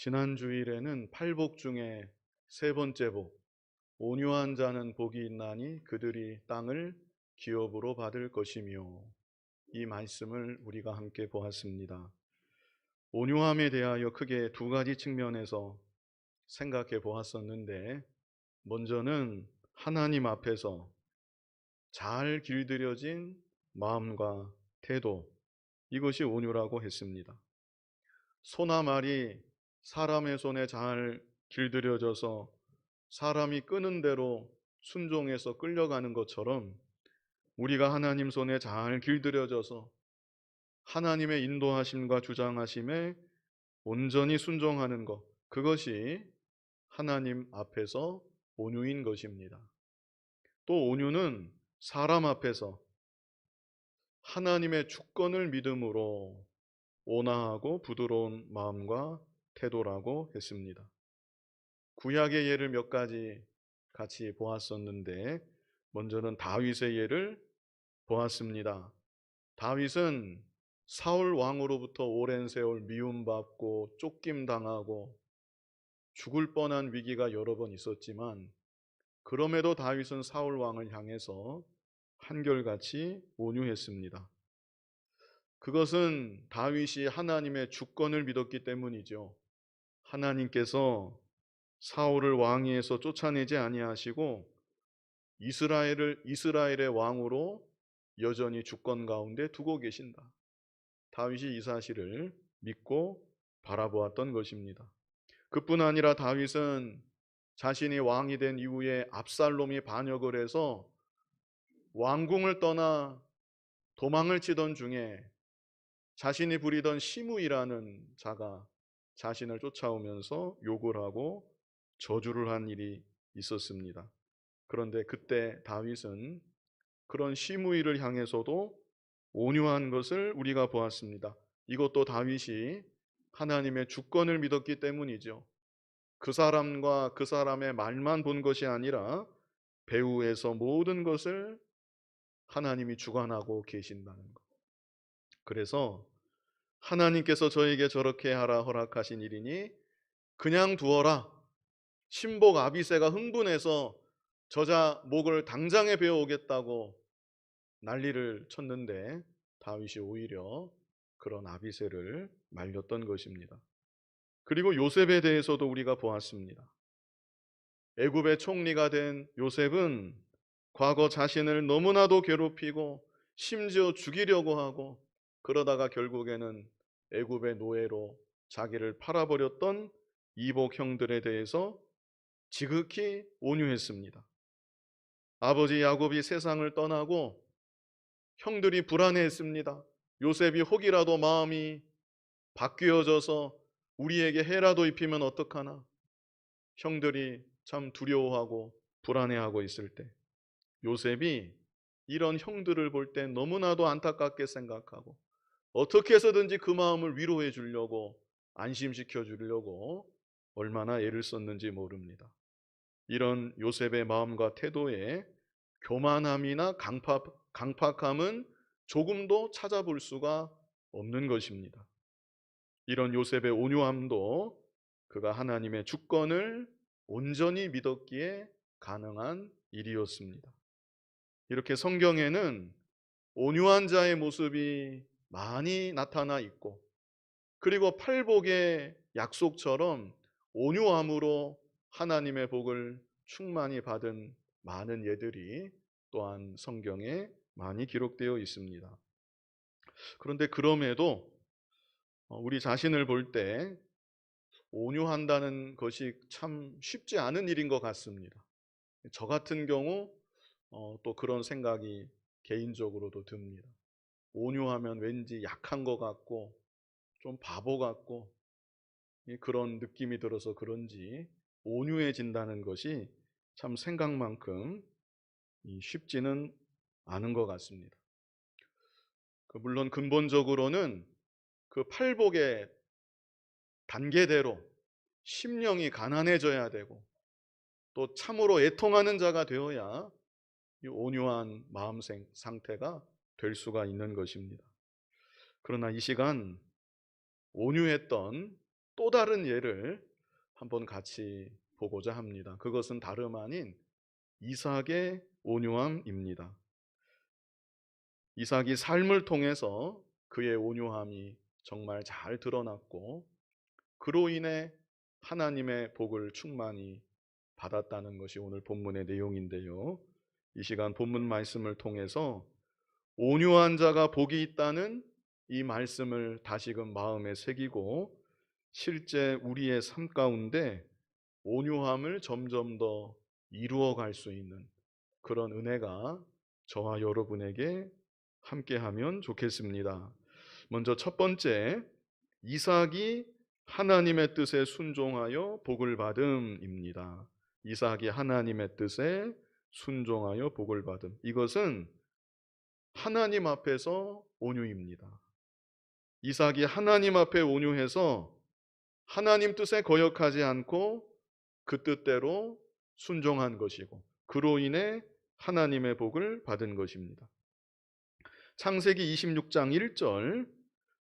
지난 주일에는 팔복 중에 세 번째 복, 온유한 자는 복이 있나니 그들이 땅을 기업으로 받을 것이며, 이 말씀을 우리가 함께 보았습니다. 온유함에 대하여 크게 두 가지 측면에서 생각해 보았었는데, 먼저는 하나님 앞에서 잘 길들여진 마음과 태도, 이것이 온유라고 했습니다. 소나 말이 사람의 손에 잘 길들여져서 사람이 끄는 대로 순종해서 끌려가는 것처럼, 우리가 하나님 손에 잘 길들여져서 하나님의 인도하심과 주장하심에 온전히 순종하는 것, 그것이 하나님 앞에서 온유인 것입니다. 또 온유는 사람 앞에서 하나님의 주권을 믿음으로 온화하고 부드러운 마음과 태도라고 했습니다. 구약의 예를 몇 가지 같이 보았었는데, 먼저는 다윗의 예를 보았습니다. 다윗은 사울 왕으로부터 오랜 세월 미움받고 쫓김당하고 죽을 뻔한 위기가 여러 번 있었지만, 그럼에도 다윗은 사울 왕을 향해서 한결같이 온유했습니다. 그것은 다윗이 하나님의 주권을 믿었기 때문이죠. 하나님께서 사울을 왕위에서 쫓아내지 아니하시고 이스라엘의 왕으로 여전히 주권 가운데 두고 계신다. 다윗이 이 사실을 믿고 바라보았던 것입니다. 그뿐 아니라 다윗은 자신이 왕이 된 이후에 압살롬이 반역을 해서 왕궁을 떠나 도망을 치던 중에 자신이 부리던 시므이라는 자가 자신을 쫓아오면서 욕을 하고 저주를 한 일이 있었습니다. 그런데 그때 다윗은 그런 시므이를 향해서도 온유한 것을 우리가 보았습니다. 이것도 다윗이 하나님의 주권을 믿었기 때문이죠. 그 사람과 그 사람의 말만 본 것이 아니라 배후에서 모든 것을 하나님이 주관하고 계신다는 것. 그래서 하나님께서 저에게 저렇게 하라 허락하신 일이니 그냥 두어라. 신복 아비새가 흥분해서 저자 목을 당장에 베어 오겠다고 난리를 쳤는데, 다윗이 오히려 그런 아비새를 말렸던 것입니다. 그리고 요셉에 대해서도 우리가 보았습니다. 애굽의 총리가 된 요셉은 과거 자신을 너무나도 괴롭히고 심지어 죽이려고 하고, 그러다가 결국에는 애굽의 노예로 자기를 팔아버렸던 이복 형들에 대해서 지극히 온유했습니다. 아버지 야곱이 세상을 떠나고 형들이 불안해했습니다. 요셉이 혹이라도 마음이 바뀌어져서 우리에게 해라도 입히면 어떡하나, 형들이 참 두려워하고 불안해하고 있을 때 요셉이 이런 형들을 볼 때 너무나도 안타깝게 생각하고 어떻게 해서든지 그 마음을 위로해 주려고, 안심시켜 주려고 얼마나 애를 썼는지 모릅니다. 이런 요셉의 마음과 태도에 교만함이나 강팍함은 조금도 찾아볼 수가 없는 것입니다. 이런 요셉의 온유함도 그가 하나님의 주권을 온전히 믿었기에 가능한 일이었습니다. 이렇게 성경에는 온유한 자의 모습이 많이 나타나 있고, 그리고 팔복의 약속처럼 온유함으로 하나님의 복을 충만히 받은 많은 예들이 또한 성경에 많이 기록되어 있습니다. 그런데 그럼에도 우리 자신을 볼 때 온유한다는 것이 참 쉽지 않은 일인 것 같습니다. 저 같은 경우 또 그런 생각이 개인적으로도 듭니다. 온유하면 왠지 약한 것 같고 좀 바보 같고, 그런 느낌이 들어서 그런지 온유해진다는 것이 참 생각만큼 쉽지는 않은 것 같습니다. 물론 근본적으로는 그 팔복의 단계대로 심령이 가난해져야 되고, 또 참으로 애통하는 자가 되어야 이 온유한 마음 상태가 될 수가 있는 것입니다. 그러나 이 시간 온유했던 또 다른 예를 한번 같이 보고자 합니다. 그것은 다름 아닌 이삭의 온유함입니다. 이삭이 삶을 통해서 그의 온유함이 정말 잘 드러났고 그로 인해 하나님의 복을 충만히 받았다는 것이 오늘 본문의 내용인데요. 이 시간 본문 말씀을 통해서 온유한 자가 복이 있다는 이 말씀을 다시금 마음에 새기고 실제 우리의 삶 가운데 온유함을 점점 더 이루어갈 수 있는 그런 은혜가 저와 여러분에게 함께하면 좋겠습니다. 먼저 첫 번째, 이삭이 하나님의 뜻에 순종하여 복을 받음입니다. 이삭이 하나님의 뜻에 순종하여 복을 받음. 이것은 하나님 앞에서 온유입니다. 이삭이 하나님 앞에 온유해서 하나님 뜻에 거역하지 않고 그 뜻대로 순종한 것이고 그로 인해 하나님의 복을 받은 것입니다. 창세기 26장 1절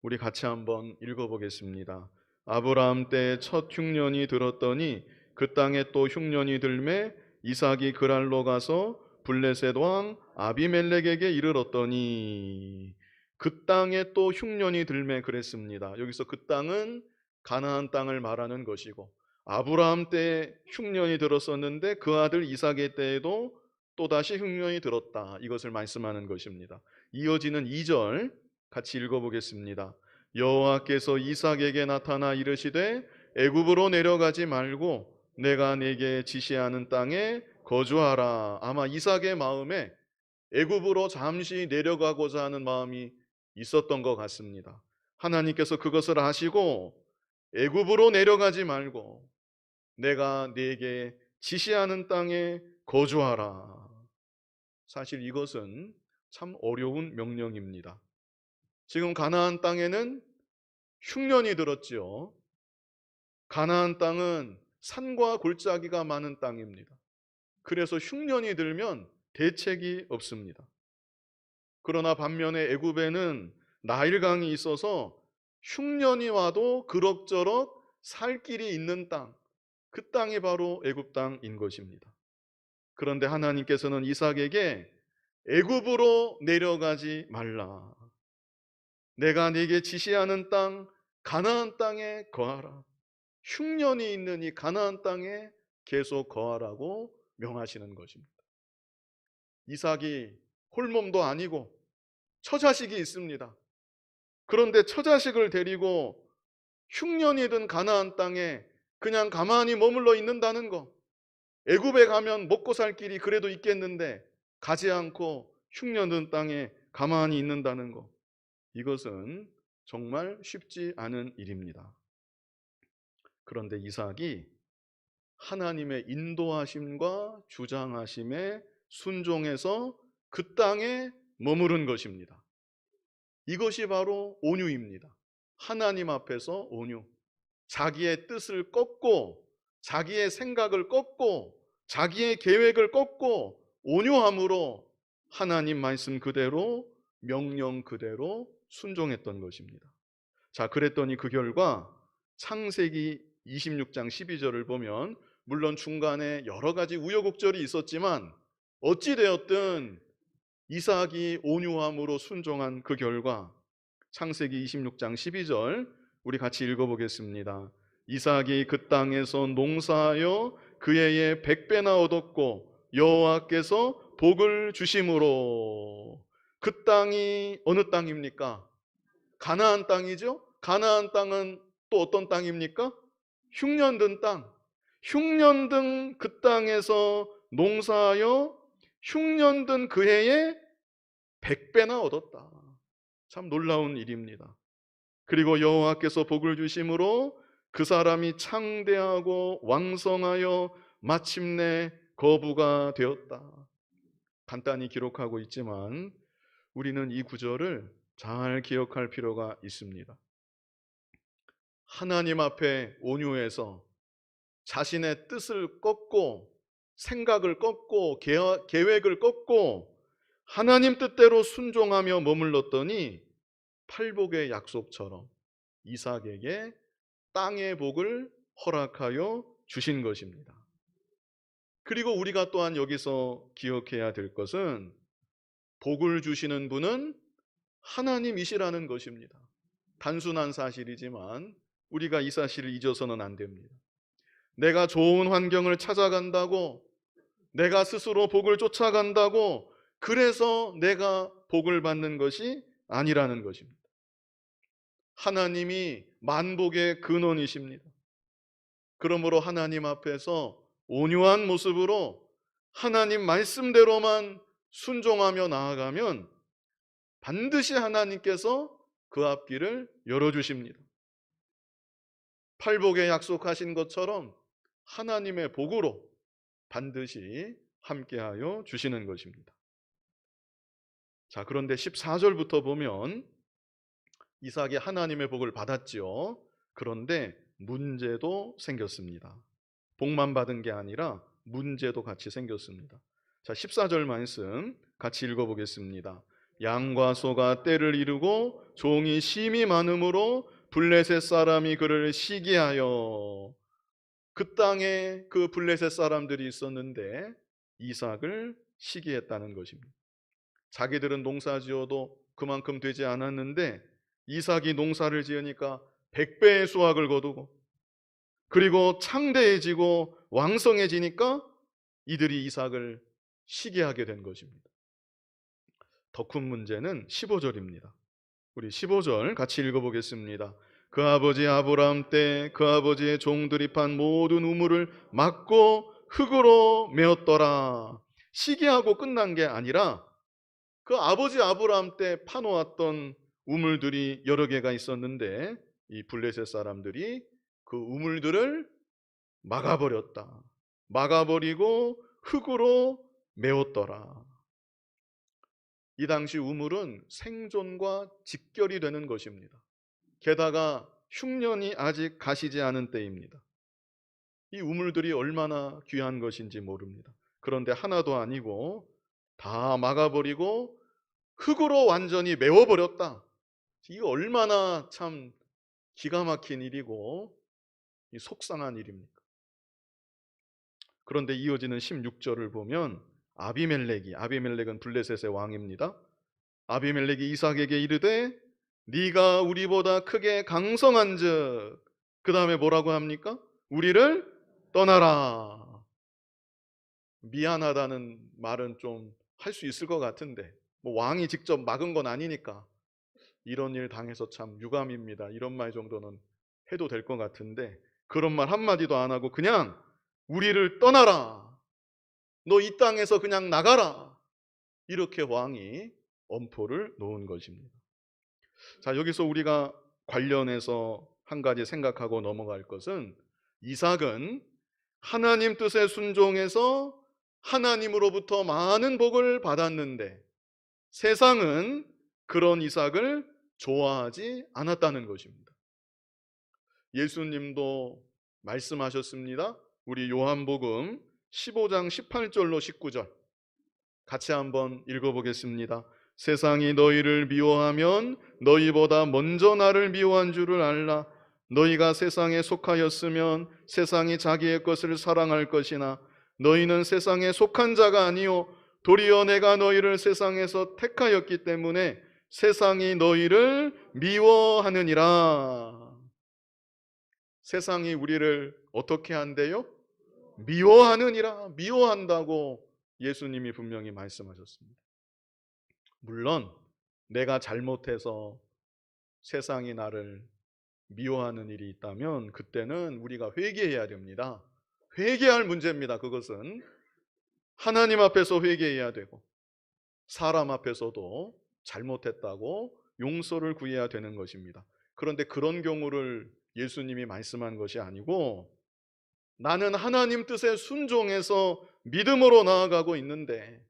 우리 같이 한번 읽어보겠습니다. 아브라함 때 첫 흉년이 들었더니 그 땅에 또 흉년이 들매 이삭이 그랄로 가서 블레셋 왕 아비멜렉에게 이르렀더니 그 땅에 또 흉년이 들매 그랬습니다. 여기서 그 땅은 가나안 땅을 말하는 것이고 아브라함 때 흉년이 들었었는데 그 아들 이삭의 때에도 또다시 흉년이 들었다. 이것을 말씀하는 것입니다. 이어지는 2절 같이 읽어보겠습니다. 여호와께서 이삭에게 나타나 이르시되 애굽으로 내려가지 말고 내가 네게 지시하는 땅에 거주하라. 아마 이삭의 마음에 애굽으로 잠시 내려가고자 하는 마음이 있었던 것 같습니다. 하나님께서 그것을 아시고 애굽으로 내려가지 말고 내가 네게 지시하는 땅에 거주하라. 사실 이것은 참 어려운 명령입니다. 지금 가나안 땅에는 흉년이 들었지요. 가나안 땅은 산과 골짜기가 많은 땅입니다. 그래서 흉년이 들면 대책이 없습니다. 그러나 반면에 애굽에는 나일강이 있어서 흉년이 와도 그럭저럭 살 길이 있는 땅, 그 땅이 바로 애굽 땅인 것입니다. 그런데 하나님께서는 이삭에게 애굽으로 내려가지 말라. 내가 네게 지시하는 땅 가나안 땅에 거하라. 흉년이 있는 이 가나안 땅에 계속 거하라고 명하시는 것입니다. 이삭이 홀몸도 아니고 처자식이 있습니다. 그런데 처자식을 데리고 흉년이 든 가나안 땅에 그냥 가만히 머물러 있는다는 거. 애굽에 가면 먹고 살 길이 그래도 있겠는데 가지 않고 흉년 든 땅에 가만히 있는다는 거. 이것은 정말 쉽지 않은 일입니다. 그런데 이삭이 하나님의 인도하심과 주장하심에 순종해서 그 땅에 머무른 것입니다. 이것이 바로 온유입니다. 하나님 앞에서 온유. 자기의 뜻을 꺾고 자기의 생각을 꺾고 자기의 계획을 꺾고 온유함으로 하나님 말씀 그대로 명령 그대로 순종했던 것입니다. 자, 그랬더니 그 결과 창세기 26장 12절을 보면 물론 중간에 여러 가지 우여곡절이 있었지만 어찌되었든 이삭이 온유함으로 순종한 그 결과 창세기 26장 12절 우리 같이 읽어보겠습니다. 이삭이 그 땅에서 농사하여 그 해에 100배나 얻었고 여호와께서 복을 주심으로. 그 땅이 어느 땅입니까? 가나안 땅이죠. 가나안 땅은 또 어떤 땅입니까? 흉년든 땅. 흉년든 그 땅에서 농사하여 흉년든 그 해에 100배나 얻었다. 참 놀라운 일입니다. 그리고 여호와께서 복을 주심으로 그 사람이 창대하고 왕성하여 마침내 거부가 되었다. 간단히 기록하고 있지만 우리는 이 구절을 잘 기억할 필요가 있습니다. 하나님 앞에 온유해서 자신의 뜻을 꺾고 생각을 꺾고 계획을 꺾고 하나님 뜻대로 순종하며 머물렀더니 팔복의 약속처럼 이삭에게 땅의 복을 허락하여 주신 것입니다. 그리고 우리가 또한 여기서 기억해야 될 것은 복을 주시는 분은 하나님이시라는 것입니다. 단순한 사실이지만 우리가 이 사실을 잊어서는 안 됩니다. 내가 좋은 환경을 찾아간다고, 내가 스스로 복을 쫓아간다고, 그래서 내가 복을 받는 것이 아니라는 것입니다. 하나님이 만복의 근원이십니다. 그러므로 하나님 앞에서 온유한 모습으로 하나님 말씀대로만 순종하며 나아가면 반드시 하나님께서 그 앞길을 열어주십니다. 팔복에 약속하신 것처럼 하나님의 복으로 반드시 함께하여 주시는 것입니다. 자, 그런데 14절부터 보면 이삭이 하나님의 복을 받았지요. 그런데 문제도 생겼습니다. 복만 받은 게 아니라 문제도 같이 생겼습니다. 자, 14절 말씀 같이 읽어보겠습니다. 양과 소가 떼를 이루고 종이 심이 많음으로 블레셋 사람이 그를 시기하여, 그 땅에 그 블레셋 사람들이 있었는데 이삭을 시기했다는 것입니다. 자기들은 농사 지어도 그만큼 되지 않았는데 이삭이 농사를 지으니까 100배의 수확을 거두고, 그리고 창대해지고 왕성해지니까 이들이 이삭을 시기하게 된 것입니다. 더 큰 문제는 15절입니다. 우리 15절 같이 읽어보겠습니다. 그 아버지 아브라함 때 그 아버지의 종들이 판 모든 우물을 막고 흙으로 메었더라. 시기하고 끝난 게 아니라 그 아버지 아브라함 때 파놓았던 우물들이 여러 개가 있었는데 이 블레셋 사람들이 그 우물들을 막아버렸다. 막아버리고 흙으로 메웠더라. 이 당시 우물은 생존과 직결이 되는 것입니다. 게다가 흉년이 아직 가시지 않은 때입니다. 이 우물들이 얼마나 귀한 것인지 모릅니다. 그런데 하나도 아니고 다 막아버리고 흙으로 완전히 메워버렸다. 이게 얼마나 참 기가 막힌 일이고 속상한 일입니까? 그런데 이어지는 16절을 보면 아비멜렉은 블레셋의 왕입니다. 아비멜렉이 이삭에게 이르되 네가 우리보다 크게 강성한즉, 그 다음에 뭐라고 합니까? 우리를 떠나라. 미안하다는 말은 좀 할 수 있을 것 같은데, 뭐 왕이 직접 막은 건 아니니까 이런 일 당해서 참 유감입니다, 이런 말 정도는 해도 될 것 같은데, 그런 말 한마디도 안 하고 그냥 우리를 떠나라, 너 이 땅에서 그냥 나가라, 이렇게 왕이 엄포를 놓은 것입니다. 자, 여기서 우리가 관련해서 한 가지 생각하고 넘어갈 것은, 이삭은 하나님 뜻에 순종해서 하나님으로부터 많은 복을 받았는데 세상은 그런 이삭을 좋아하지 않았다는 것입니다. 예수님도 말씀하셨습니다. 우리 요한복음 15장 18절로 19절 같이 한번 읽어보겠습니다. 세상이 너희를 미워하면 너희보다 먼저 나를 미워한 줄을 알라. 너희가 세상에 속하였으면 세상이 자기의 것을 사랑할 것이나 너희는 세상에 속한 자가 아니요 도리어 내가 너희를 세상에서 택하였기 때문에 세상이 너희를 미워하느니라. 세상이 우리를 어떻게 한대요? 미워하느니라. 미워한다고 예수님이 분명히 말씀하셨습니다. 물론 내가 잘못해서 세상이 나를 미워하는 일이 있다면 그때는 우리가 회개해야 됩니다. 회개할 문제입니다. 그것은 하나님 앞에서 회개해야 되고 사람 앞에서도 잘못했다고 용서를 구해야 되는 것입니다. 그런데 그런 경우를 예수님이 말씀한 것이 아니고, 나는 하나님 뜻에 순종해서 믿음으로 나아가고 있는데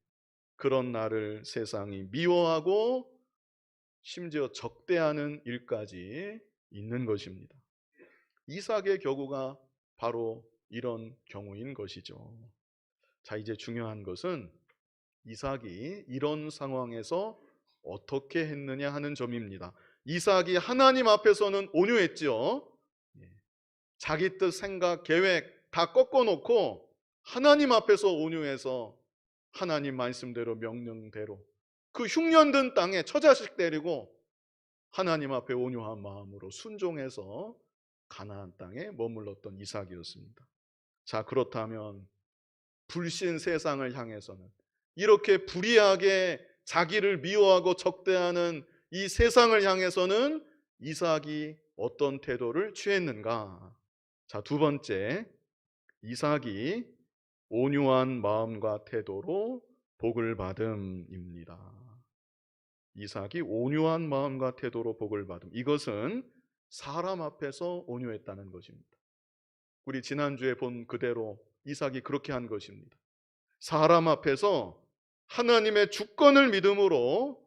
그런 나를 세상이 미워하고 심지어 적대하는 일까지 있는 것입니다. 이삭의 경우가 바로 이런 경우인 것이죠. 자, 이제 중요한 것은 이삭이 이런 상황에서 어떻게 했느냐 하는 점입니다. 이삭이 하나님 앞에서는 온유했죠. 자기 뜻, 생각, 계획 다 꺾어놓고 하나님 앞에서 온유해서 하나님 말씀대로 명령대로 그 흉년든 땅에 처자식 데리고 하나님 앞에 온유한 마음으로 순종해서 가나안 땅에 머물렀던 이삭이었습니다. 자, 그렇다면 불신 세상을 향해서는, 이렇게 불의하게 자기를 미워하고 적대하는 이 세상을 향해서는 이삭이 어떤 태도를 취했는가? 자, 두 번째, 이삭이 온유한 마음과 태도로 복을 받음입니다. 이삭이 온유한 마음과 태도로 복을 받음. 이것은 사람 앞에서 온유했다는 것입니다. 우리 지난주에 본 그대로 이삭이 그렇게 한 것입니다. 사람 앞에서 하나님의 주권을 믿음으로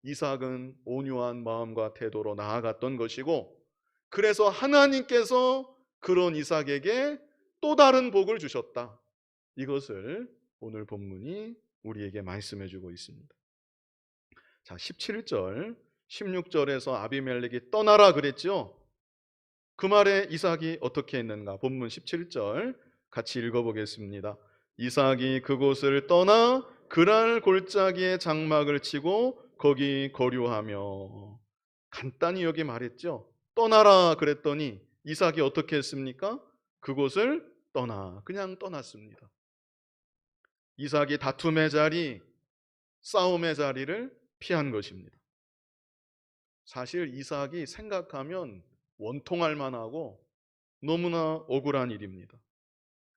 이삭은 온유한 마음과 태도로 나아갔던 것이고, 그래서 하나님께서 그런 이삭에게 또 다른 복을 주셨다. 이것을 오늘 본문이 우리에게 말씀해 주고 있습니다. 자, 17절, 16절에서 아비멜렉이 떠나라 그랬죠. 그 말에 이삭이 어떻게 했는가? 본문 17절 같이 읽어보겠습니다. 이삭이 그곳을 떠나 그랄 골짜기에 장막을 치고 거기 거류하며. 간단히 여기 말했죠. 떠나라 그랬더니 이삭이 어떻게 했습니까? 그곳을 그냥 떠났습니다. 이삭이 다툼의 자리, 싸움의 자리를 피한 것입니다. 사실 이삭이 생각하면 원통할 만하고 너무나 억울한 일입니다.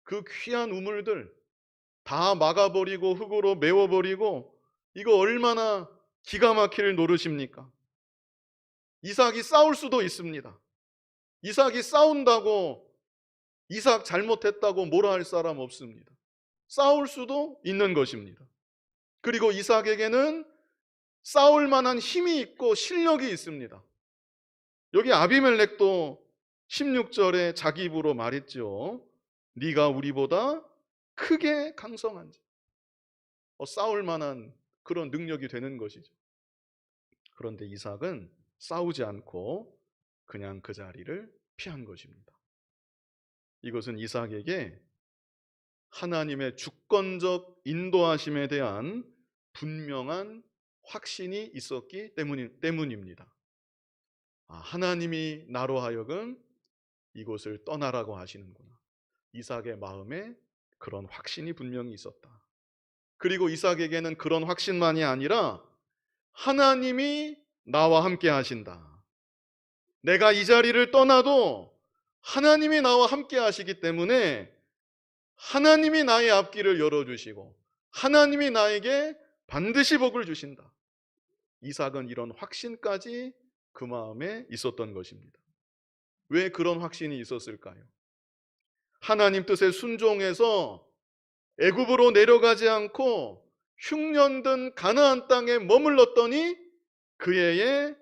그 귀한 우물들 다 막아버리고 흙으로 메워버리고, 이거 얼마나 기가 막힐 노릇입니까? 이삭이 싸울 수도 있습니다. 이삭이 싸운다고 이삭 잘못했다고 뭐라 할 사람 없습니다. 싸울 수도 있는 것입니다. 그리고 이삭에게는 싸울 만한 힘이 있고 실력이 있습니다. 여기 아비멜렉도 16절에 자기 입으로 말했죠. 네가 우리보다 크게 강성한지. 싸울 만한 그런 능력이 되는 것이죠. 그런데 이삭은 싸우지 않고 그냥 그 자리를 피한 것입니다. 이것은 이삭에게 하나님의 주권적 인도하심에 대한 분명한 확신이 있었기 때문입니다. 하나님이 나로 하여금 이곳을 떠나라고 하시는구나. 이삭의 마음에 그런 확신이 분명히 있었다. 그리고 이삭에게는 그런 확신만이 아니라 하나님이 나와 함께 하신다. 내가 이 자리를 떠나도 하나님이 나와 함께 하시기 때문에 하나님이 나의 앞길을 열어주시고 하나님이 나에게 반드시 복을 주신다. 이삭은 이런 확신까지 그 마음에 있었던 것입니다. 왜 그런 확신이 있었을까요? 하나님 뜻에 순종해서 애굽으로 내려가지 않고 흉년든 가나안 땅에 머물렀더니 그 해에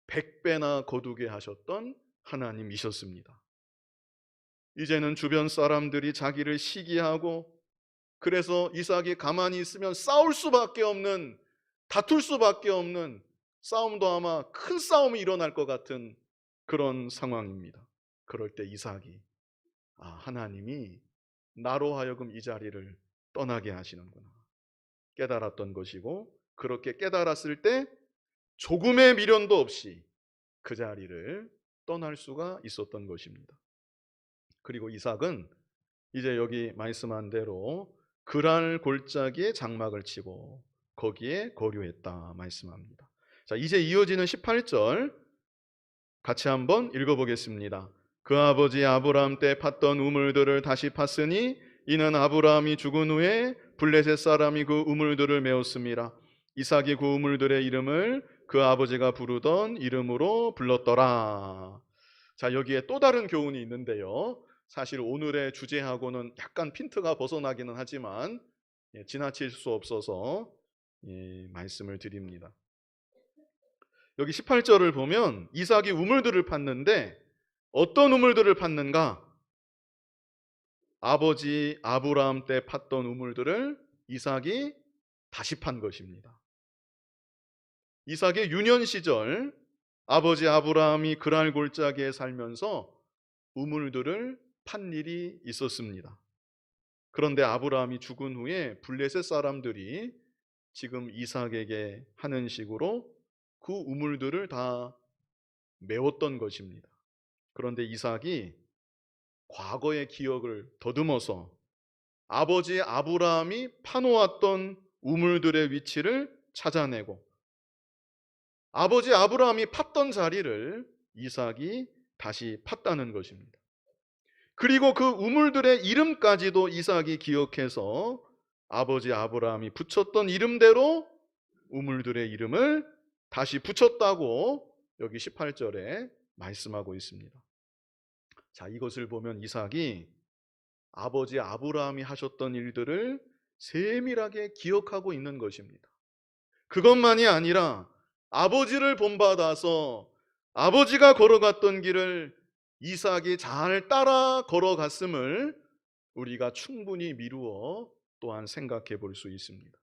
100배나 거두게 하셨던 하나님이셨습니다. 이제는 주변 사람들이 자기를 시기하고, 그래서 이삭이 가만히 있으면 싸울 수밖에 없는, 다툴 수밖에 없는, 싸움도 아마 큰 싸움이 일어날 것 같은 그런 상황입니다. 그럴 때 이삭이 하나님이 나로 하여금 이 자리를 떠나게 하시는구나 깨달았던 것이고, 그렇게 깨달았을 때 조금의 미련도 없이 그 자리를 떠날 수가 있었던 것입니다. 그리고 이삭은 이제 여기 말씀한 대로 그랄 골짜기에 장막을 치고 거기에 거류했다 말씀합니다. 자, 이제 이어지는 18절 같이 한번 읽어보겠습니다. 그 아버지 아브라함 때 팠던 우물들을 다시 팠으니 이는 아브라함이 죽은 후에 블레셋 사람이 그 우물들을 메웠습니다. 이삭이 그 우물들의 이름을 그 아버지가 부르던 이름으로 불렀더라. 자, 여기에 또 다른 교훈이 있는데요. 사실 오늘의 주제하고는 약간 핀트가 벗어나기는 하지만 지나칠 수 없어서 말씀을 드립니다. 여기 18절을 보면 이삭이 우물들을 팠는데 어떤 우물들을 팠는가? 아버지 아브라함 때 팠던 우물들을 이삭이 다시 판 것입니다. 이삭의 유년 시절 아버지 아브라함이 그랄 골짜기에 살면서 우물들을 판 일이 있었습니다. 그런데 아브라함이 죽은 후에 블레셋 사람들이 지금 이삭에게 하는 식으로 그 우물들을 다 메웠던 것입니다. 그런데 이삭이 과거의 기억을 더듬어서 아버지 아브라함이 파놓았던 우물들의 위치를 찾아내고 아버지 아브라함이 팠던 자리를 이삭이 다시 팠다는 것입니다. 그리고 그 우물들의 이름까지도 이삭이 기억해서 아버지 아브라함이 붙였던 이름대로 우물들의 이름을 다시 붙였다고 여기 18절에 말씀하고 있습니다. 자, 이것을 보면 이삭이 아버지 아브라함이 하셨던 일들을 세밀하게 기억하고 있는 것입니다. 그것만이 아니라 아버지를 본받아서 아버지가 걸어갔던 길을 이삭이 잘 따라 걸어갔음을 우리가 충분히 미루어 또한 생각해 볼 수 있습니다.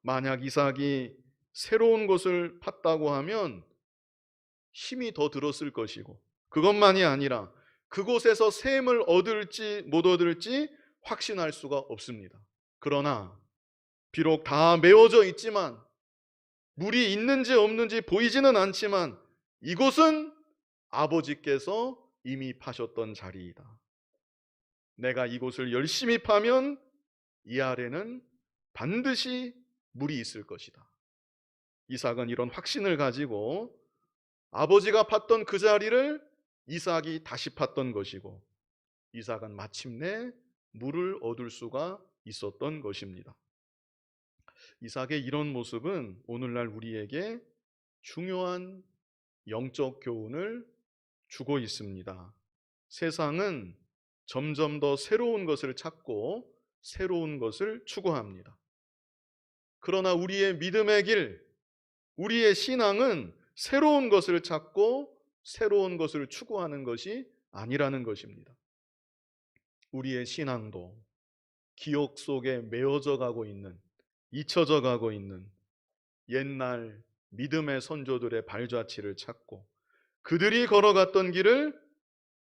만약 이삭이 새로운 것을 팠다고 하면 힘이 더 들었을 것이고, 그것만이 아니라 그곳에서 샘을 얻을지 못 얻을지 확신할 수가 없습니다. 그러나 비록 다 메워져 있지만, 물이 있는지 없는지 보이지는 않지만 이곳은 아버지께서 이미 파셨던 자리이다. 내가 이곳을 열심히 파면 이 아래는 반드시 물이 있을 것이다. 이삭은 이런 확신을 가지고 아버지가 팠던 그 자리를 이삭이 다시 팠던 것이고, 이삭은 마침내 물을 얻을 수가 있었던 것입니다. 이삭의 이런 모습은 오늘날 우리에게 중요한 영적 교훈을 주고 있습니다. 세상은 점점 더 새로운 것을 찾고 새로운 것을 추구합니다. 그러나 우리의 믿음의 길, 우리의 신앙은 새로운 것을 찾고 새로운 것을 추구하는 것이 아니라는 것입니다. 우리의 신앙도 기억 속에 메어져 가고 있는, 잊혀져 가고 있는 옛날 믿음의 선조들의 발자취를 찾고 그들이 걸어갔던 길을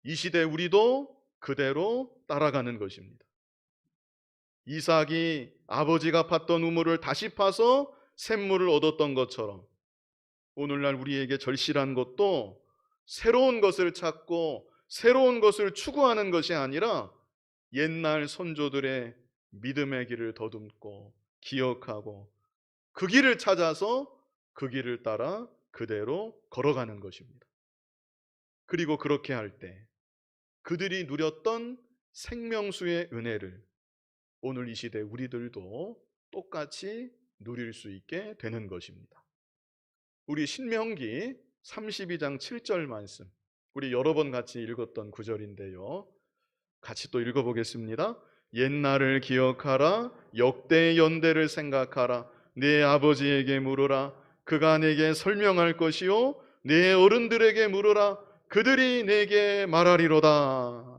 이 시대 우리도 그대로 따라가는 것입니다. 이삭이 아버지가 팠던 우물을 다시 파서 샘물을 얻었던 것처럼 오늘날 우리에게 절실한 것도 새로운 것을 찾고 새로운 것을 추구하는 것이 아니라 옛날 선조들의 믿음의 길을 더듬고 기억하고 그 길을 찾아서 그 길을 따라 그대로 걸어가는 것입니다. 그리고 그렇게 할 때 그들이 누렸던 생명수의 은혜를 오늘 이 시대 우리들도 똑같이 누릴 수 있게 되는 것입니다. 우리 신명기 32장 7절 말씀, 우리 여러 번 같이 읽었던 구절인데요. 같이 또 읽어보겠습니다. 옛날을 기억하라, 역대의 연대를 생각하라. 네 아버지에게 물으라, 그가 내게 설명할 것이요 네 어른들에게 물으라, 그들이 내게 말하리로다.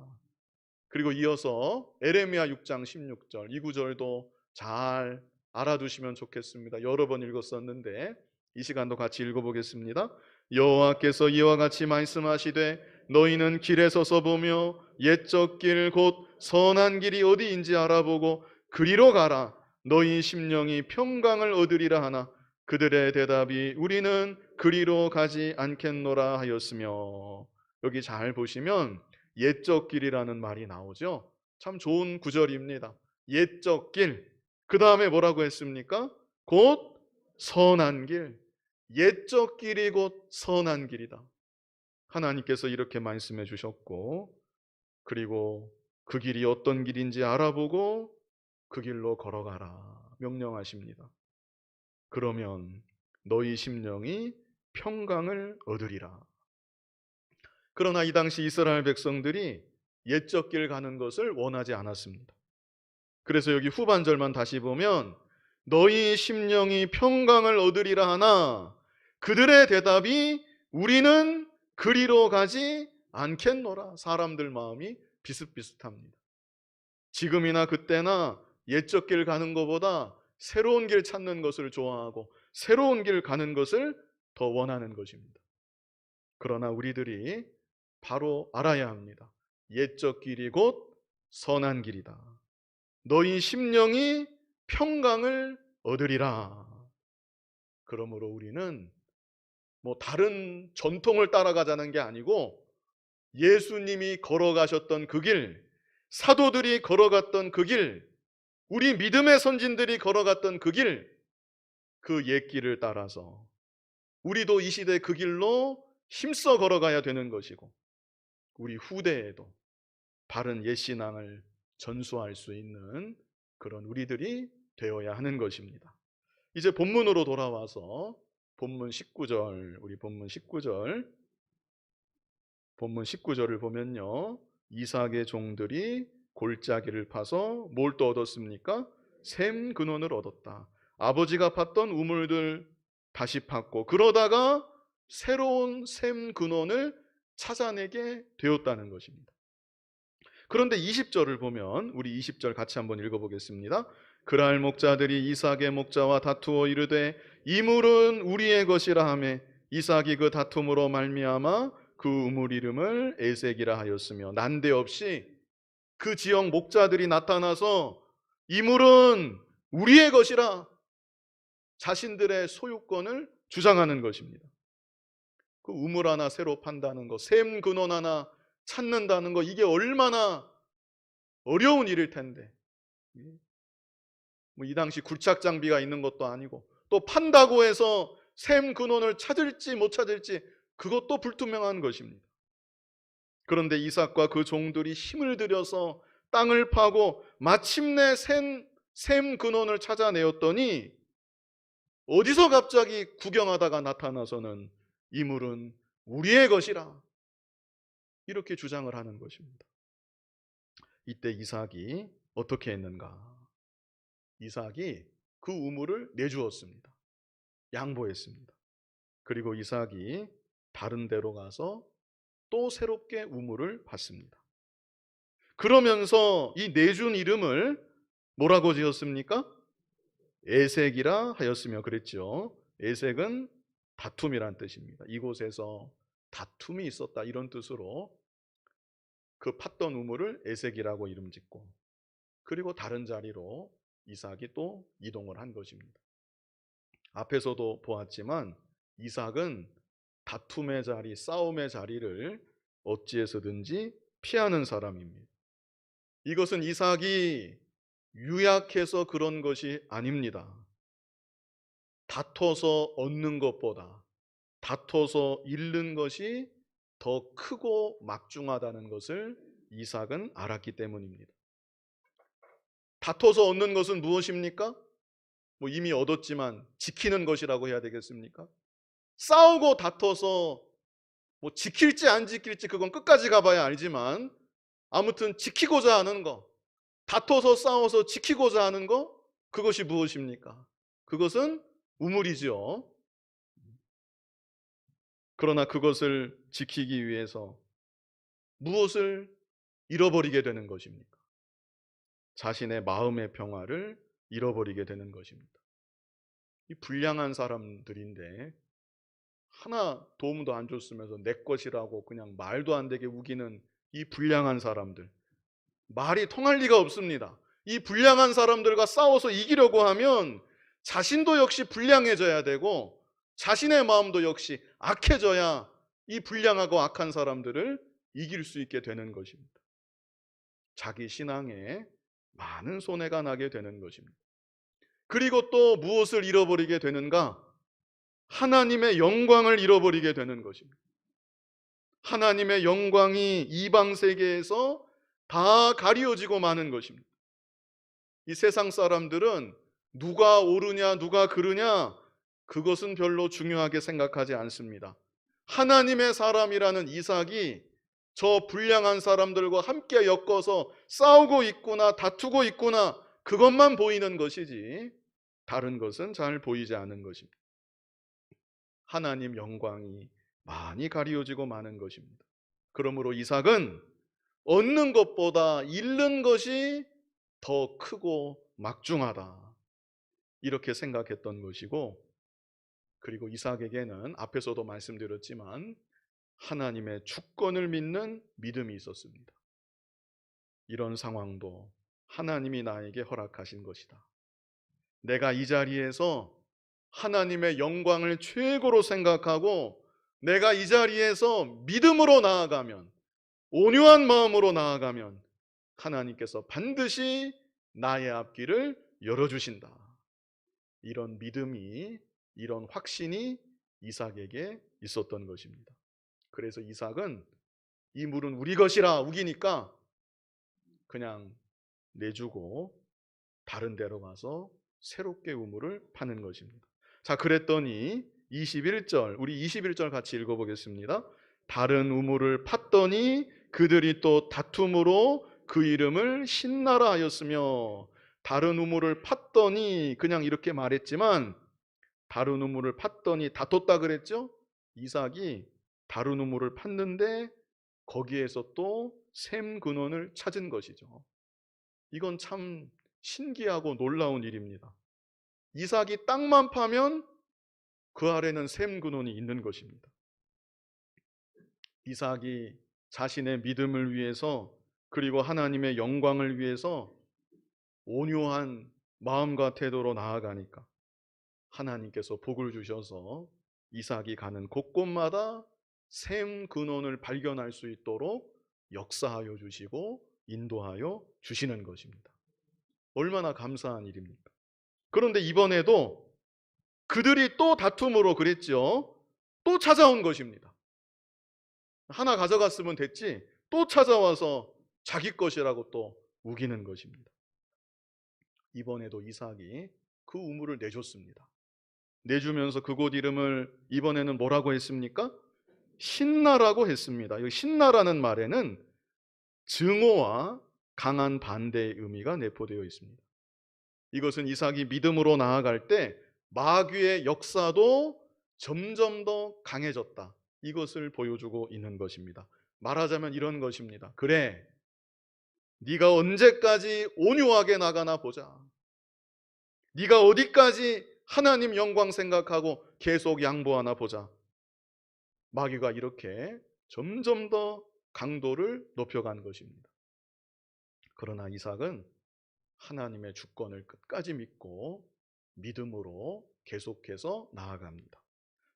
그리고 이어서 에레미야 6장 16절, 이 구절도 잘 알아두시면 좋겠습니다. 여러 번 읽었었는데 이 시간도 같이 읽어보겠습니다. 여호와께서 이와 같이 말씀하시되 너희는 길에 서서 보며 옛적 길 곧 선한 길이 어디인지 알아보고 그리로 가라. 너희 심령이 평강을 얻으리라 하나 그들의 대답이 우리는 그리로 가지 않겠노라 하였으며. 여기 잘 보시면 옛적 길이라는 말이 나오죠. 참 좋은 구절입니다. 옛적 길, 그 다음에 뭐라고 했습니까? 곧 선한 길. 옛적 길이 곧 선한 길이다. 하나님께서 이렇게 말씀해 주셨고, 그리고 그 길이 어떤 길인지 알아보고 그 길로 걸어가라 명령하십니다. 그러면 너희 심령이 평강을 얻으리라. 그러나 이 당시 이스라엘 백성들이 옛적 길 가는 것을 원하지 않았습니다. 그래서 여기 후반절만 다시 보면 너희 심령이 평강을 얻으리라 하나 그들의 대답이 우리는 그리로 가지 않겠노라. 사람들 마음이 비슷비슷합니다. 지금이나 그때나 옛적 길 가는 것보다 새로운 길 찾는 것을 좋아하고 새로운 길 가는 것을 더 원하는 것입니다. 그러나 우리들이 바로 알아야 합니다. 옛적 길이 곧 선한 길이다. 너희 심령이 평강을 얻으리라. 그러므로 우리는 뭐 다른 전통을 따라가자는 게 아니고 예수님이 걸어가셨던 그 길, 사도들이 걸어갔던 그 길, 우리 믿음의 선진들이 걸어갔던 그 길, 그 옛길을 따라서 우리도 이 시대 그 길로 힘써 걸어가야 되는 것이고, 우리 후대에도 바른 옛신앙을 전수할 수 있는 그런 우리들이 되어야 하는 것입니다. 이제 본문으로 돌아와서 본문 19절, 우리 본문 19절을 보면요, 이삭의 종들이 골짜기를 파서 뭘 또 얻었습니까? 샘 근원을 얻었다. 아버지가 팠던 우물들 다시 팠고, 그러다가 새로운 샘 근원을 찾아내게 되었다는 것입니다. 그런데 20절을 보면, 우리 20절 같이 한번 읽어보겠습니다. 그랄 목자들이 이삭의 목자와 다투어 이르되 이 물은 우리의 것이라 하매 이삭이 그 다툼으로 말미암아 그 우물 이름을 에색이라 하였으며, 난데없이 그 지역 목자들이 나타나서 이 물은 우리의 것이라 자신들의 소유권을 주장하는 것입니다. 그 우물 하나 새로 판다는 거, 샘 근원 하나 찾는다는 거, 이게 얼마나 어려운 일일 텐데, 뭐 이 당시 굴착 장비가 있는 것도 아니고, 또 판다고 해서 샘 근원을 찾을지 못 찾을지 그것도 불투명한 것입니다. 그런데 이삭과 그 종들이 힘을 들여서 땅을 파고 마침내 샘 근원을 찾아내었더니, 어디서 갑자기 구경하다가 나타나서는 이 물은 우리의 것이라 이렇게 주장을 하는 것입니다. 이때 이삭이 어떻게 했는가? 이삭이 그 우물을 내주었습니다. 양보했습니다. 그리고 이삭이 다른 데로 가서 또 새롭게 우물을 팠습니다. 그러면서 이 내준 이름을 뭐라고 지었습니까? 에색이라 하였으며 그랬죠. 에색은 다툼이란 뜻입니다. 이곳에서 다툼이 있었다, 이런 뜻으로 그 팠던 우물을 에색이라고 이름 짓고, 그리고 다른 자리로 이삭이 또 이동을 한 것입니다. 앞에서도 보았지만 이삭은 다툼의 자리, 싸움의 자리를 어찌해서든지 피하는 사람입니다. 이것은 이삭이 유약해서 그런 것이 아닙니다. 다퉈서 얻는 것보다 다퉈서 잃는 것이 더 크고 막중하다는 것을 이삭은 알았기 때문입니다. 다퉈서 얻는 것은 무엇입니까? 뭐 이미 얻었지만 지키는 것이라고 해야 되겠습니까? 싸우고 다퉈서 뭐 지킬지 안 지킬지 그건 끝까지 가봐야 알지만, 아무튼 지키고자 하는 거, 다퉈서 싸워서 지키고자 하는 거, 그것이 무엇입니까? 그것은 우물이죠. 그러나 그것을 지키기 위해서 무엇을 잃어버리게 되는 것입니까? 자신의 마음의 평화를 잃어버리게 되는 것입니다. 이 불량한 사람들인데 하나 도움도 안 줬으면서 내 것이라고 그냥 말도 안 되게 우기는 이 불량한 사람들, 말이 통할 리가 없습니다. 이 불량한 사람들과 싸워서 이기려고 하면 자신도 역시 불량해져야 되고 자신의 마음도 역시 악해져야 이 불량하고 악한 사람들을 이길 수 있게 되는 것입니다. 자기 신앙에 많은 손해가 나게 되는 것입니다. 그리고 또 무엇을 잃어버리게 되는가? 하나님의 영광을 잃어버리게 되는 것입니다. 하나님의 영광이 이방 세계에서 다 가리워지고 마는 것입니다. 이 세상 사람들은 누가 옳으냐 누가 그르냐 그것은 별로 중요하게 생각하지 않습니다. 하나님의 사람이라는 이삭이 저 불량한 사람들과 함께 엮어서 싸우고 있구나, 다투고 있구나, 그것만 보이는 것이지 다른 것은 잘 보이지 않는 것입니다. 하나님 영광이 많이 가리워지고 마는 것입니다. 그러므로 이삭은 얻는 것보다 잃는 것이 더 크고 막중하다, 이렇게 생각했던 것이고, 그리고 이삭에게는 앞에서도 말씀드렸지만 하나님의 주권을 믿는 믿음이 있었습니다. 이런 상황도 하나님이 나에게 허락하신 것이다. 내가 이 자리에서 하나님의 영광을 최고로 생각하고 내가 이 자리에서 믿음으로 나아가면, 온유한 마음으로 나아가면 하나님께서 반드시 나의 앞길을 열어주신다. 이런 믿음이, 이런 확신이 이삭에게 있었던 것입니다. 그래서 이삭은 이 물은 우리 것이라 우기니까 그냥 내주고 다른 데로 가서 새롭게 우물을 파는 것입니다. 자, 그랬더니 21절, 우리 21절 같이 읽어보겠습니다. 다른 우물을 팠더니 그들이 또 다툼으로 그 이름을 신나라 하였으며, 다른 우물을 팠더니 그냥 이렇게 말했지만 다른 우물을 팠더니 다퉜다 그랬죠? 이삭이 다른 우물을 팠는데 거기에서 또 샘 근원을 찾은 것이죠. 이건 참 신기하고 놀라운 일입니다. 이삭이 땅만 파면 그 아래는 샘 근원이 있는 것입니다. 이삭이 자신의 믿음을 위해서, 그리고 하나님의 영광을 위해서 온유한 마음과 태도로 나아가니까 하나님께서 복을 주셔서 이삭이 가는 곳곳마다 샘 근원을 발견할 수 있도록 역사하여 주시고 인도하여 주시는 것입니다. 얼마나 감사한 일입니까? 그런데 이번에도 그들이 또 다툼으로 그랬죠. 또 찾아온 것입니다. 하나 가져갔으면 됐지, 또 찾아와서 자기 것이라고 또 우기는 것입니다. 이번에도 이삭이 그 우물을 내줬습니다. 내주면서 그곳 이름을 이번에는 뭐라고 했습니까? 신나라고 했습니다. 이 신나라는 말에는 증오와 강한 반대의 의미가 내포되어 있습니다. 이것은 이삭이 믿음으로 나아갈 때 마귀의 역사도 점점 더 강해졌다, 이것을 보여주고 있는 것입니다. 말하자면 이런 것입니다. 그래, 네가 언제까지 온유하게 나가나 보자. 네가 어디까지 하나님 영광 생각하고 계속 양보하나 보자. 마귀가 이렇게 점점 더 강도를 높여간 것입니다. 그러나 이삭은 하나님의 주권을 끝까지 믿고 믿음으로 계속해서 나아갑니다.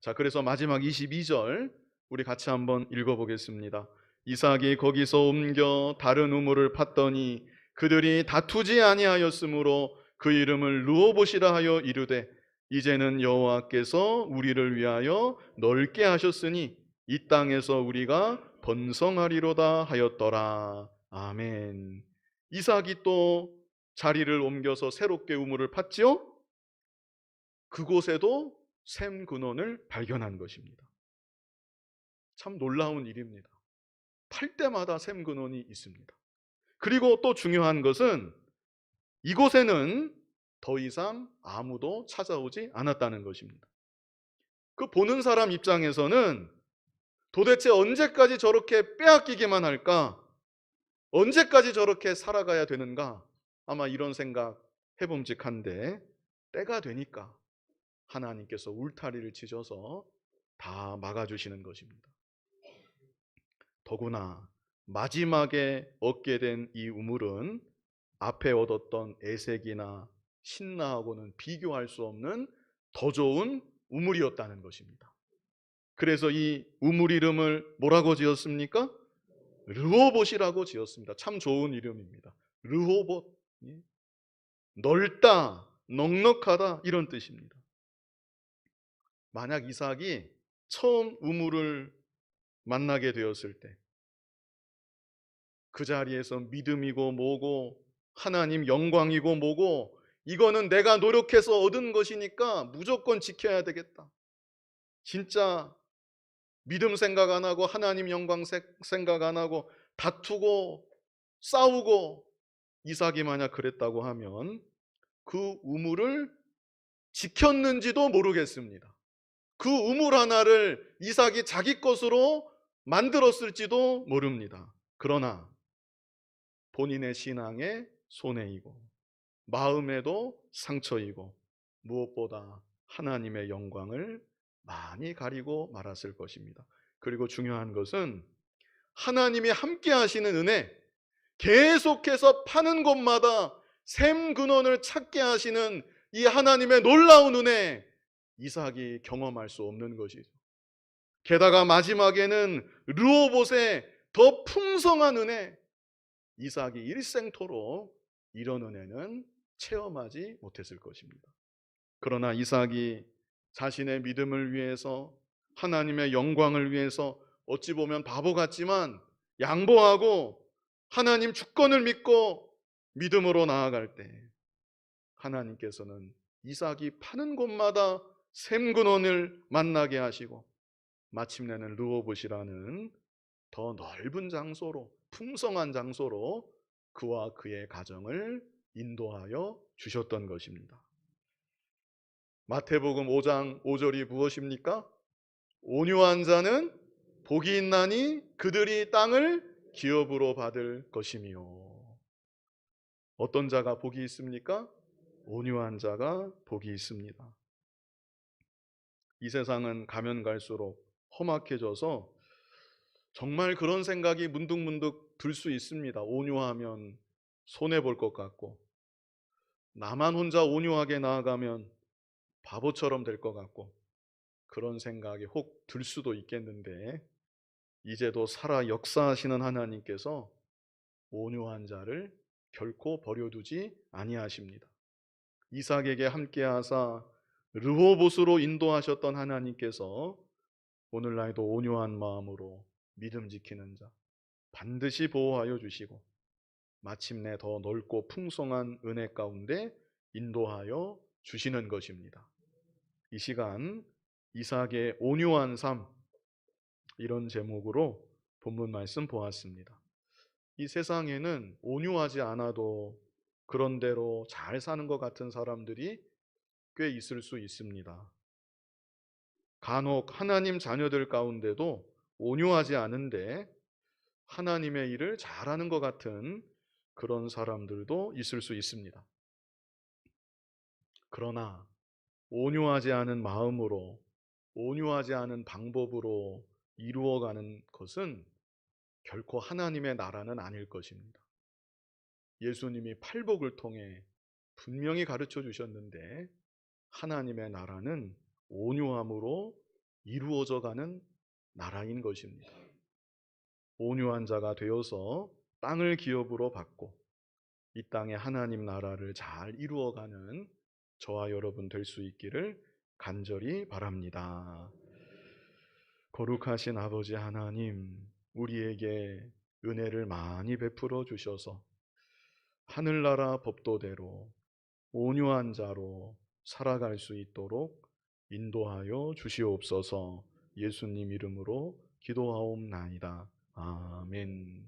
자, 그래서 마지막 22절 우리 같이 한번 읽어보겠습니다. 이삭이 거기서 옮겨 다른 우물을 팠더니 그들이 다투지 아니하였으므로 그 이름을 르호봇이라 하여 이르되, 이제는 여호와께서 우리를 위하여 넓게 하셨으니 이 땅에서 우리가 번성하리로다 하였더라. 아멘. 이삭이 또 자리를 옮겨서 새롭게 우물을 팠지요? 그곳에도 샘 근원을 발견한 것입니다. 참 놀라운 일입니다. 팔 때마다 샘 근원이 있습니다. 그리고 또 중요한 것은 이곳에는 더 이상 아무도 찾아오지 않았다는 것입니다. 그 보는 사람 입장에서는 도대체 언제까지 저렇게 빼앗기기만 할까? 언제까지 저렇게 살아가야 되는가? 아마 이런 생각 해봄직한데, 때가 되니까 하나님께서 울타리를 치셔서 다 막아주시는 것입니다. 더구나 마지막에 얻게 된 이 우물은 앞에 얻었던 에색이나 신나하고는 비교할 수 없는 더 좋은 우물이었다는 것입니다. 그래서 이 우물 이름을 뭐라고 지었습니까? 르호봇이라고 지었습니다. 참 좋은 이름입니다. 르호봇, 넓다, 넉넉하다, 이런 뜻입니다. 만약 이삭이 처음 우물을 만나게 되었을 때 그 자리에서 믿음이고 뭐고 하나님 영광이고 뭐고 이거는 내가 노력해서 얻은 것이니까 무조건 지켜야 되겠다, 진짜 믿음 생각 안 하고 하나님 영광 생각 안 하고 다투고 싸우고 이삭이 만약 그랬다고 하면 그 우물을 지켰는지도 모르겠습니다. 그 우물 하나를 이삭이 자기 것으로 만들었을지도 모릅니다. 그러나 본인의 신앙에 손해이고 마음에도 상처이고 무엇보다 하나님의 영광을 많이 가리고 말았을 것입니다. 그리고 중요한 것은 하나님이 함께 하시는 은혜, 계속해서 파는 곳마다 샘 근원을 찾게 하시는 이 하나님의 놀라운 은혜, 이삭이 경험할 수 없는 것이죠. 게다가 마지막에는 르호봇의 더 풍성한 은혜, 이삭이 일생토록 이런 은혜는 체험하지 못했을 것입니다. 그러나 이삭이 자신의 믿음을 위해서, 하나님의 영광을 위해서 어찌 보면 바보 같지만 양보하고 하나님 주권을 믿고 믿음으로 나아갈 때 하나님께서는 이삭이 파는 곳마다 샘근원을 만나게 하시고 마침내는 르호봇이라는 더 넓은 장소로, 풍성한 장소로 그와 그의 가정을 인도하여 주셨던 것입니다. 마태복음 5장 5절이 무엇입니까? 온유한 자는 복이 있나니 그들이 땅을 기업으로 받을 것이며. 어떤 자가 복이 있습니까? 온유한 자가 복이 있습니다. 이 세상은 가면 갈수록 험악해져서 정말 그런 생각이 문득문득 들 수 있습니다. 온유하면 손해볼 것 같고, 나만 혼자 온유하게 나아가면 바보처럼 될 것 같고, 그런 생각이 혹 들 수도 있겠는데, 이제도 살아 역사하시는 하나님께서 온유한 자를 결코 버려두지 아니하십니다. 이삭에게 함께하사 르호봇으로 인도하셨던 하나님께서 오늘날도 온유한 마음으로 믿음 지키는 자 반드시 보호하여 주시고 마침내 더 넓고 풍성한 은혜 가운데 인도하여 주시는 것입니다. 이 시간 이삭의 온유한 삶, 이런 제목으로 본문 말씀 보았습니다. 이 세상에는 온유하지 않아도 그런대로 잘 사는 것 같은 사람들이 꽤 있을 수 있습니다. 간혹 하나님 자녀들 가운데도 온유하지 않은데 하나님의 일을 잘하는 것 같은 그런 사람들도 있을 수 있습니다. 그러나 온유하지 않은 마음으로, 온유하지 않은 방법으로 이루어가는 것은 결코 하나님의 나라는 아닐 것입니다. 예수님이 팔복을 통해 분명히 가르쳐 주셨는데 하나님의 나라는 온유함으로 이루어져 가는 나라인 것입니다. 온유한 자가 되어서 땅을 기업으로 받고 이 땅에 하나님 나라를 잘 이루어가는 저와 여러분 될 수 있기를 간절히 바랍니다. 거룩하신 아버지 하나님, 우리에게 은혜를 많이 베풀어 주셔서 하늘나라 법도대로 온유한 자로 살아갈 수 있도록 인도하여 주시옵소서. 예수님 이름으로 기도하옵나이다. 아멘.